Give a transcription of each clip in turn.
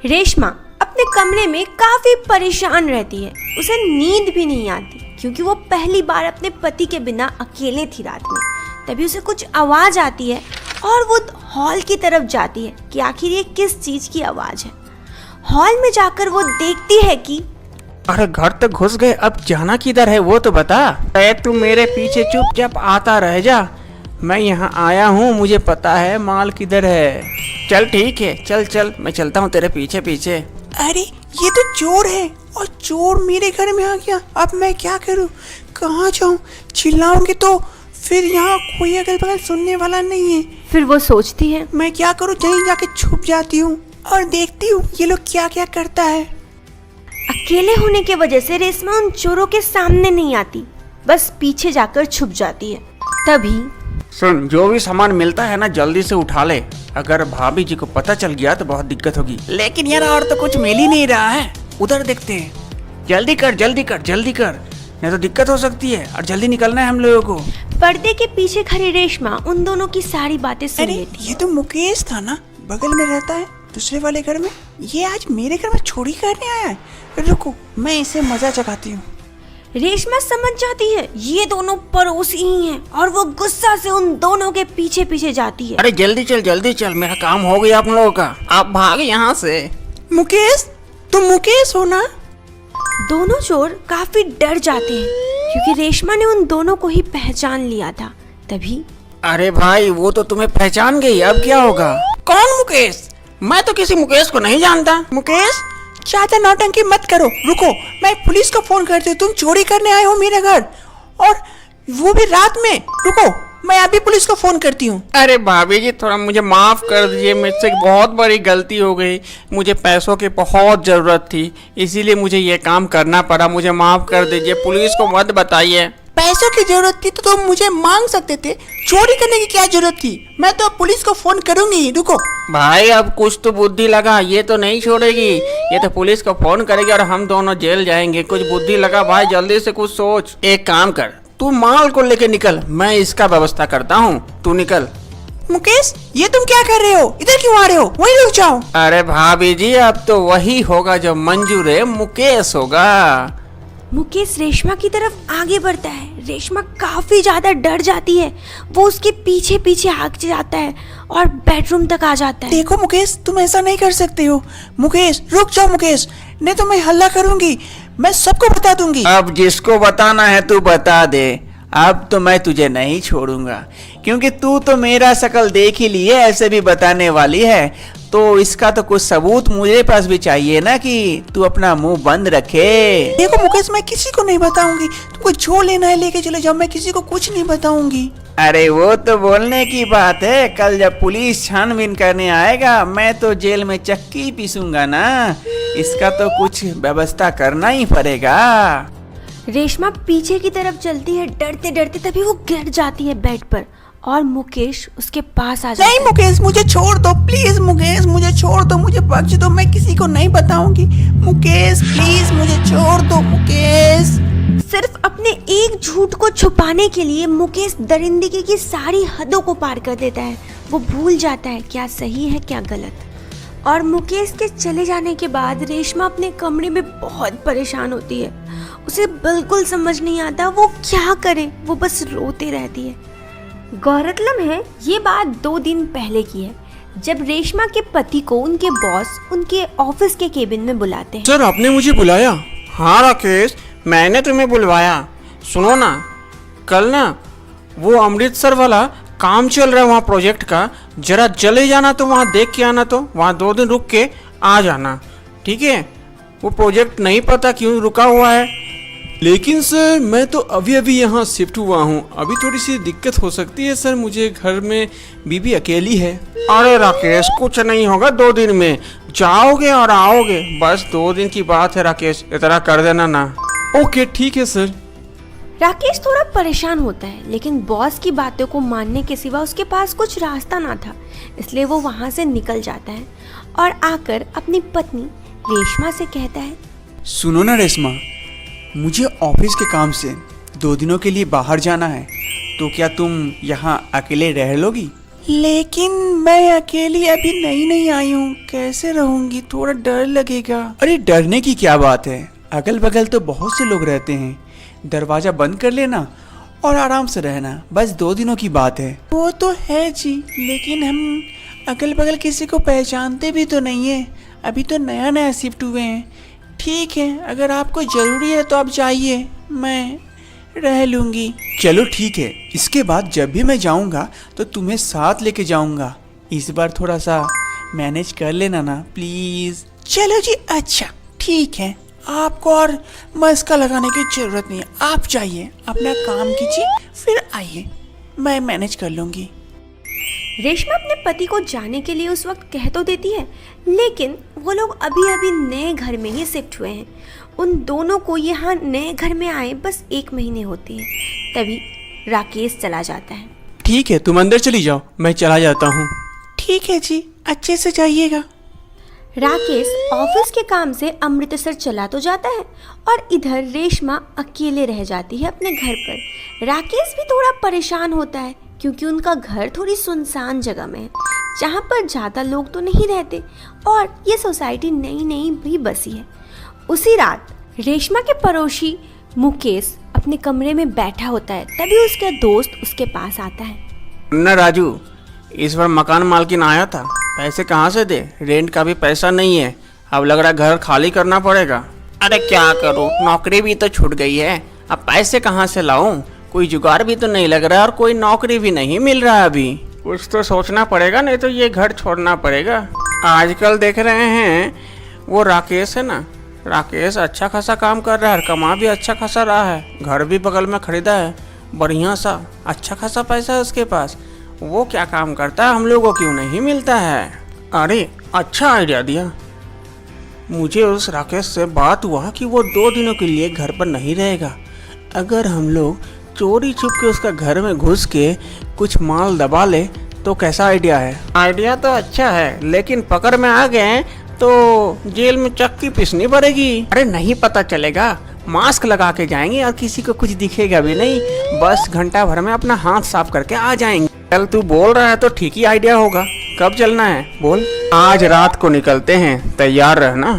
रेशमा अपने कमरे में काफी परेशान रहती है। उसे नींद भी नहीं आती क्योंकि वो पहली बार अपने पति के बिना अकेले थी रात में। तभी उसे कुछ आवाज आती है और वो हॉल की तरफ जाती है कि आखिर ये किस चीज की आवाज है। हॉल में जाकर वो देखती है कि अरे घर तक घुस गए, अब जाना किधर है वो तो बता। अरे तू मेरे पीछे चुपचाप आता रह जा, मैं यहाँ आया हूँ, मुझे पता है माल किधर है। चल ठीक है, चल चल मैं चलता हूँ तेरे पीछे पीछे। अरे ये तो चोर है और चोर मेरे घर में आ गया, अब मैं क्या करूँ, कहाँ जाऊँ? चिल्लाऊंगी तो फिर यहाँ कोई अगल बगल सुनने वाला नहीं है। फिर वो सोचती है मैं क्या करूँ, कहीं जाके छुप जाती हूँ और देखती हूँ ये लोग क्या क्या करता है। अकेले होने की वजह से रेशमा उन चोरों के सामने नहीं आती, बस पीछे जाकर छुप जाती है। तभी सुन, जो भी सामान मिलता है ना जल्दी से उठा ले, अगर भाभी जी को पता चल गया तो बहुत दिक्कत होगी। लेकिन यार और तो कुछ मिल ही नहीं रहा है, उधर देखते हैं। जल्दी कर जल्दी कर जल्दी कर, नहीं तो दिक्कत हो सकती है और जल्दी निकलना है हम लोगों को। पर्दे के पीछे खड़ी रेशमा उन दोनों की सारी बातें सुन अरे लेती है। ये तो मुकेश था ना, बगल में रहता है दूसरे वाले घर में, ये आज मेरे घर में चोरी करने आया है। रुको मैं इसे मजा चखाती हूँ। रेशमा समझ जाती है ये दोनों पड़ोसी ही हैं और वो गुस्सा से उन दोनों के पीछे पीछे जाती है। अरे जल्दी चल, मेरा काम हो गया आप लोगों का, आप भाग यहाँ से। मुकेश, तुम मुकेश हो ना? दोनों चोर काफी डर जाते हैं क्योंकि रेशमा ने उन दोनों को ही पहचान लिया था। तभी अरे भाई वो तो तुम्हें पहचान गई, अब क्या होगा? कौन मुकेश? मैं तो किसी मुकेश को नहीं जानता। मुकेश ज्यादा नौटंकी मत करो, रुको मैं पुलिस को फोन करती हूँ। तुम चोरी करने आए हो मेरे घर और वो भी रात में। रुको मैं अभी पुलिस को फोन करती हूँ। अरे भाभी जी थोड़ा मुझे माफ कर दीजिए, मुझसे बहुत बड़ी गलती हो गई, मुझे पैसों की बहुत जरूरत थी इसीलिए मुझे ये काम करना पड़ा, मुझे माफ कर दीजिए, पुलिस को मत बताइए। पैसों की जरूरत थी तो तुम मुझे मांग सकते थे, चोरी करने की क्या जरूरत थी? मैं तो पुलिस को फोन करूंगी, रुको। भाई अब कुछ तो बुद्धि लगा, ये तो नहीं छोड़ेगी, ये तो पुलिस को फोन करेगी और हम दोनों जेल जाएंगे। कुछ बुद्धि लगा भाई, जल्दी से कुछ सोच। एक काम कर, तू माल को लेके निकल, मैं इसका व्यवस्था करता हूँ, तू निकल। मुकेश ये तुम क्या कर रहे हो, इधर क्यों आ रहे हो, वहीं रुक जाओ। अरे भाभी जी अब तो वही होगा जो मंजूर है, मुकेश होगा। मुकेश रेशमा की तरफ आगे बढ़ता है। रेशमा काफी ज्यादा डर जाती है, वो उसके पीछे पीछे भाग जाता है और बेडरूम तक आ जाता है। देखो मुकेश तुम ऐसा नहीं कर सकते हो। मुकेश रुक जाओ मुकेश, नहीं तो मैं हल्ला करूंगी, मैं सबको बता दूंगी। अब जिसको बताना है तू बता दे, अब तो मैं तुझे नहीं छोड़ूंगा क्योंकि तू तो मेरा शकल देख ही लिए ऐसे भी बताने वाली है, तो इसका तो कुछ सबूत मुझे पास भी चाहिए ना कि तू अपना मुंह बंद रखे। देखो मुकेश मैं किसी को नहीं बताऊंगी, तुमको जो लेना है लेके चले जाओ, मैं किसी को कुछ नहीं बताऊंगी। अरे वो तो बोलने की बात है, कल जब पुलिस छानबीन करने आएगा मैं तो जेल में चक्की पीसूंगा ना, इसका तो कुछ व्यवस्था करना ही पड़ेगा। रेशमा पीछे की तरफ चलती है डरते डरते, तभी वो गिर जाती है बेड पर और मुकेश उसके पास आ जाता है। नहीं मुकेश मुझे छोड़ दो प्लीज, मुकेश मुझे छोड़ दो, मुझे बख्श दो, मैं किसी को नहीं बताऊंगी। मुकेश प्लीज मुझे छोड़ दो मुकेश। सिर्फ अपने एक झूठ को छुपाने के लिए मुकेश दरिंदगी की सारी हदों को पार कर देता है। वो भूल जाता है क्या सही है क्या गलत। और मुकेश के चले जाने के बाद रेशमा अपने कमरे में बहुत परेशान होती है। उसे बिल्कुल समझ नहीं आता वो क्या करे, वो बस रोते रहती है। गौरतलब है ये बात 2 दिन पहले की है, जब रेशमा के पति को उनके बॉस उनके ऑफिस के केबिन में बुलाते हैं। सर आपने मुझे बुलाया? हाँ राकेश मैंने तुम्हें बुलवाया। सुनो ना, कल ना वो अमृतसर वाला काम चल रहा है वहाँ प्रोजेक्ट का, जरा चले जाना तो वहाँ देख के आना, तो वहाँ 2 दिन रुक के आ जाना, ठीक है? वो प्रोजेक्ट नहीं पता क्यों रुका हुआ है। लेकिन सर मैं तो अभी अभी यहाँ शिफ्ट हुआ हूँ, अभी थोड़ी सी दिक्कत हो सकती है सर, मुझे घर में बीबी अकेली है। अरे राकेश कुछ नहीं होगा, 2 दिन में जाओगे और आओगे, बस 2 दिन की बात है राकेश, इतना कर देना ना। ओके ठीक है सर। राकेश थोड़ा परेशान होता है लेकिन बॉस की बातों को मानने के सिवा उसके पास कुछ रास्ता ना था, इसलिए वो वहाँ से निकल जाता है और आकर अपनी पत्नी रेशमा से कहता है, सुनो ना रेशमा, मुझे ऑफिस के काम से 2 दिनों के लिए बाहर जाना है, तो क्या तुम यहाँ अकेले रह लोगी? लेकिन मैं अकेली अभी नई नई आई हूँ, कैसे रहूंगी? थोड़ा डर लगेगा। अरे डरने की क्या बात है, अगल बगल तो बहुत से लोग रहते हैं। दरवाजा बंद कर लेना और आराम से रहना, बस 2 दिनों की बात है। वो तो है जी, लेकिन हम अगल बगल किसी को पहचानते भी तो नहीं है, अभी तो नया नया शिफ्ट हुए हैं। ठीक है, अगर आपको ज़रूरी है तो आप जाइए, मैं रह लूँगी। चलो ठीक है, इसके बाद जब भी मैं जाऊंगा तो तुम्हें साथ लेके जाऊंगा। इस बार थोड़ा सा मैनेज कर लेना ना प्लीज। चलो जी, अच्छा ठीक है, आपको और मस्का लगाने की ज़रूरत नहीं है, आप जाइए, अपना काम कीजिए, फिर आइए, मैं मैनेज कर लूँगी। रेशमा अपने पति को जाने के लिए उस वक्त कह तो देती है, लेकिन वो लोग अभी अभी नए घर में ही शिफ्ट हुए हैं। उन दोनों को यहाँ नए घर में आए बस 1 महीने होते हैं। तभी राकेश चला जाता है। ठीक है, तुम अंदर चली जाओ, मैं चला जाता हूँ। ठीक है जी, अच्छे से जाइएगा। राकेश ऑफिस के काम से अमृतसर चला तो जाता है और इधर रेशमा अकेले रह जाती है अपने घर पर। राकेश भी थोड़ा परेशान होता है क्योंकि उनका घर थोड़ी सुनसान जगह में है, जहाँ पर ज़्यादा लोग तो नहीं रहते और ये सोसाइटी नई नई भी बसी है। उसी रात रेशमा के पड़ोसी मुकेश अपने कमरे में बैठा होता है, तभी उसका दोस्त उसके पास आता है। न राजू, इस बार मकान मालकिन आया था, पैसे कहाँ से दे? रेंट का भी पैसा नहीं है, अब लग रहा है घर खाली करना पड़ेगा। अरे क्या करूँ, नौकरी भी तो छूट गई है, अब पैसे कहाँ से लाऊं? कोई जुगाड़ भी तो नहीं लग रहा है और कोई नौकरी भी नहीं मिल रहा है अभी। कुछ तो सोचना पड़ेगा, नहीं तो ये घर छोड़ना पड़ेगा। आजकल देख रहे हैं वो राकेश है ना, राकेश अच्छा खासा काम कर रहा है, कमा भी अच्छा खासा रहा है, घर भी बगल में खरीदा है बढ़िया सा, अच्छा खासा पैसा है उसके पास। वो क्या काम करता है, हम लोगों को क्यों नहीं मिलता है? अरे अच्छा आइडिया दिया। मुझे उस राकेश से बात हुआ कि वो 2 दिनों के लिए घर पर नहीं रहेगा। अगर हम लोग चोरी छुप के उसका घर में घुस के कुछ माल दबा ले तो कैसा आइडिया है? आइडिया तो अच्छा है, लेकिन पकड़ में आ गए तो जेल में चक्की पीसनी पड़ेगी। अरे नहीं पता चलेगा, मास्क लगा के जाएंगे और किसी को कुछ दिखेगा भी नहीं, बस घंटा भर में अपना हाथ साफ करके आ जाएंगे। चल तू बोल रहा है तो ठीक ही आइडिया होगा। कब चलना है बोल? आज रात को निकलते हैं, तैयार रहना।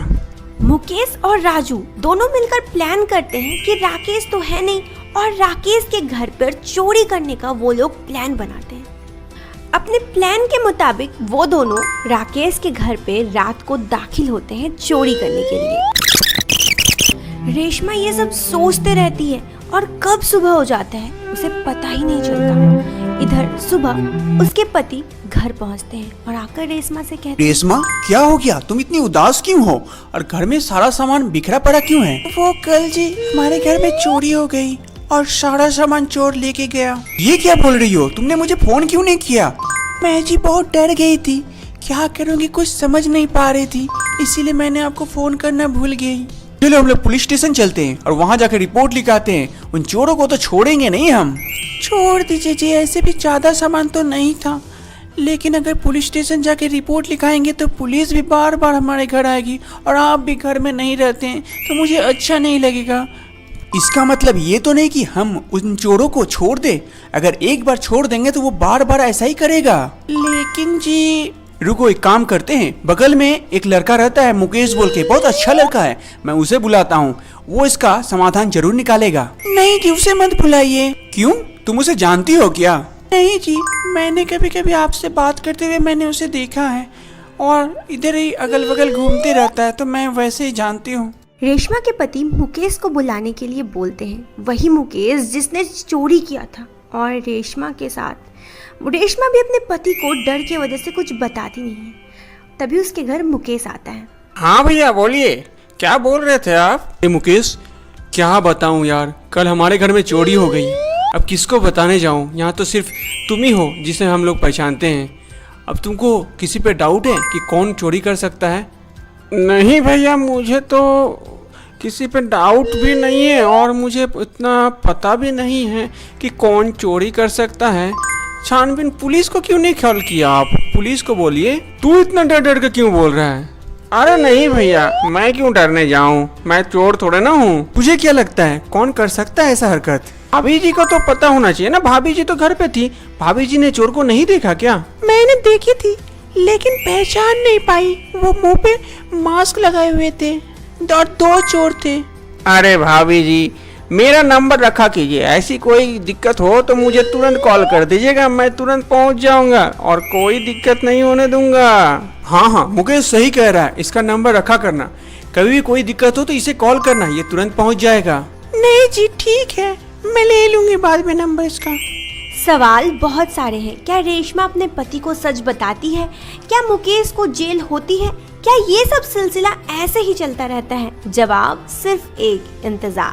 मुकेश और राजू दोनों मिलकर प्लान करते हैं कि राकेश तो है नहीं और राकेश के घर पर चोरी करने का वो लोग प्लान बनाते हैं। अपने प्लान के मुताबिक वो दोनों राकेश के घर पे रात को दाखिल होते हैं चोरी करने के लिए। रेशमा ये सब सोचते रहती है और कब सुबह हो जाता है उसे पता ही नहीं चलता। इधर सुबह उसके पति घर पहुंचते हैं और आकर रेशमा से कहते हैं, रेशमा क्या हो गया, तुम इतनी उदास क्यों हो और घर में सारा सामान बिखरा पड़ा क्यों है? वो कल जी हमारे घर में चोरी हो गई और सारा सामान चोर लेके गया। ये क्या बोल रही हो, तुमने मुझे फोन क्यों नहीं किया? मैं जी बहुत डर गई थी, क्या करूँगी कुछ समझ नहीं पा रही थी, इसीलिए मैंने आपको फोन करना भूल गई। चलो हम लोग पुलिस स्टेशन चलते हैं और वहाँ जाकर रिपोर्ट लिखाते हैं, उन चोरों को तो छोड़ेंगे नहीं हम। छोड़ दीजिए जी, ऐसे भी ज़्यादा सामान तो नहीं था, लेकिन अगर पुलिस स्टेशन जाके रिपोर्ट लिखाएंगे तो पुलिस भी बार बार हमारे घर आएगी और आप भी घर में नहीं रहते हैं तो मुझे अच्छा नहीं लगेगा। इसका मतलब ये तो नहीं कि हम उन चोरों को छोड़ दे, अगर एक बार छोड़ देंगे तो वो बार बार ऐसा ही करेगा। लेकिन जी रुको, एक काम करते हैं, बगल में एक लड़का रहता है मुकेश बोल के, बहुत अच्छा लड़का है, मैं उसे बुलाता हूँ, वो इसका समाधान जरूर निकालेगा। नहीं जी, उसे मत बुलाइए। क्यों, तुम उसे जानती हो क्या? नहीं जी, मैंने कभी कभी आपसे बात करते हुए मैंने उसे देखा है और इधर ही अगल बगल घूमते रहता है, तो मैं वैसे ही जानती हूँ। रेशमा के पति मुकेश को बुलाने के लिए बोलते हैं, वही मुकेश जिसने चोरी किया था। और रेशमा के साथ रेशमा भी अपने पति को डर की वजह से कुछ बताती नहीं है। तभी उसके घर मुकेश आता है। हाँ भैया बोलिए, क्या बोल रहे थे आप? ए मुकेश, क्या बताऊं यार, कल हमारे घर में चोरी हो गई, अब किसको बताने जाऊं? यहाँ तो सिर्फ तुम ही हो जिसे हम लोग पहचानते हैं। अब तुमको किसी पे डाउट है कि कौन चोरी कर सकता है? नहीं भैया, मुझे तो किसी पे डाउट भी नहीं है और मुझे इतना पता भी नहीं है कि कौन चोरी कर सकता है। छानबीन पुलिस को क्यों नहीं ख्याल किया आप? पुलिस को बोलिए। तू इतना डर डर के क्यों बोल रहा है? अरे नहीं भैया, मैं क्यों डरने जाऊं, मैं चोर थोड़े ना हूँ। तुझे क्या लगता है कौन कर सकता है ऐसा हरकत? भाभी जी को तो पता होना चाहिए ना, भाभी जी तो घर पे थी, भाभी जी ने चोर को नहीं देखा क्या? मैंने देखी थी लेकिन पहचान नहीं पाई। वो मुंह पे मास्क लगाए हुए थे और 2 चोर थे। अरे भाभी जी, मेरा नंबर रखा कीजिए, ऐसी कोई दिक्कत हो तो मुझे तुरंत कॉल कर दीजिएगा, मैं तुरंत पहुंच जाऊंगा और कोई दिक्कत नहीं होने दूंगा। हाँ हाँ, मुकेश सही कह रहा है, इसका नंबर रखा करना, कभी भी कोई दिक्कत हो तो इसे कॉल करना, ये तुरंत पहुंच जाएगा। नहीं जी ठीक है, मैं ले लूंगी बाद में नंबर इसका। सवाल बहुत सारे हैं। क्या रेशमा अपने पति को सच बताती है? क्या मुकेश को जेल होती है? क्या ये सब सिलसिला ऐसे ही चलता रहता है? जवाब सिर्फ एक, इंतजार।